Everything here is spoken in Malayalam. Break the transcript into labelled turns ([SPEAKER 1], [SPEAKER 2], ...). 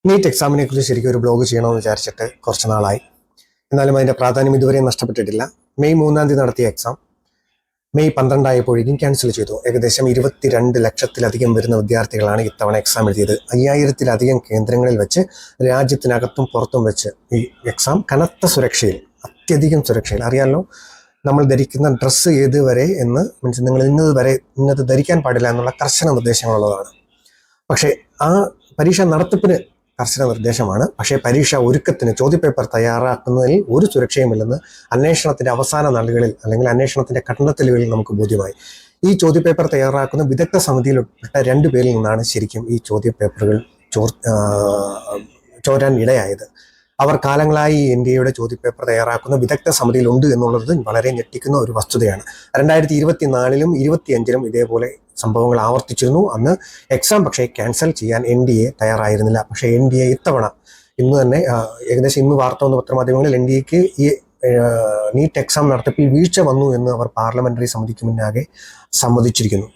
[SPEAKER 1] നീറ്റ് എക്സാമിനെ കുറിച്ച് ശരിക്കും ഒരു ബ്ലോഗ് ചെയ്യണമെന്ന് വിചാരിച്ചിട്ട് കുറച്ച് നാളായി. എന്നാലും അതിൻ്റെ പ്രാധാന്യം ഇതുവരെ നഷ്ടപ്പെട്ടിട്ടില്ല. മെയ് 3-ാം തീയതി നടത്തിയ എക്സാം മെയ് 12 ആയപ്പോഴേക്കും ക്യാൻസൽ ചെയ്തു. ഏകദേശം 22 ലക്ഷത്തിലധികം വരുന്ന വിദ്യാർത്ഥികളാണ് ഇത്തവണ എക്സാം എഴുതിയത്. 5000-ത്തിലധികം കേന്ദ്രങ്ങളിൽ വെച്ച് രാജ്യത്തിനകത്തും പുറത്തും വെച്ച് ഈ എക്സാം കനത്ത സുരക്ഷയിൽ, അത്യധികം സുരക്ഷയിൽ. അറിയാമല്ലോ, നമ്മൾ ധരിക്കുന്ന ഡ്രസ്സ് ഏതുവരെ എന്ന് മീൻസ് നിങ്ങൾ ഇന്നത് ധരിക്കാൻ പാടില്ല എന്നുള്ള കർശന നിർദ്ദേശങ്ങളുള്ളതാണ്. പക്ഷേ ആ പരീക്ഷ നടത്തിപ്പിന് കർശന നിർദ്ദേശമാണ്. പക്ഷേ പരീക്ഷ ഒരുക്കത്തിന്, ചോദ്യപേപ്പർ തയ്യാറാക്കുന്നതിൽ ഒരു സുരക്ഷയുമില്ലെന്ന് അന്വേഷണത്തിന്റെ അവസാന നാളുകളിൽ അല്ലെങ്കിൽ അന്വേഷണത്തിന്റെ കണ്ടെത്തലുകളിൽ നമുക്ക് ബോധ്യമായി. ഈ ചോദ്യപേപ്പർ തയ്യാറാക്കുന്ന വിദഗ്ധ സമിതിയിൽ ഉൾപ്പെട്ട 2 പേരിൽ നിന്നാണ് ശരിക്കും ഈ ചോദ്യപേപ്പറുകൾ ചോരാൻ ഇടയായത്. അവർ കാലങ്ങളായി ഇന്ത്യയുടെ ചോദ്യപേപ്പർ തയ്യാറാക്കുന്ന വിദഗ്ധ സമിതിയിലുണ്ട് എന്നുള്ളത് വളരെ ഞെട്ടിക്കുന്ന ഒരു വസ്തുതയാണ്. 2024-ലും 2025-ലും ഇതേപോലെ സംഭവങ്ങൾ ആവർത്തിച്ചിരുന്നു. അന്ന് എക്സാം പക്ഷേ ക്യാൻസൽ ചെയ്യാൻ NDA തയ്യാറായിരുന്നില്ല. പക്ഷേ NDA ഇത്തവണ ഇന്ന് തന്നെ ഏകദേശം ഇന്ന് വാർത്ത വന്ന പത്രമാധ്യമങ്ങളിൽ NDAക്ക് ഈ നീറ്റ് എക്സാം നടത്തിപ്പിൽ വീഴ്ച വന്നു എന്ന് അവർ പാർലമെന്ററി സമിതിക്ക് മുന്നാകെ സമ്മതിച്ചിരിക്കുന്നു.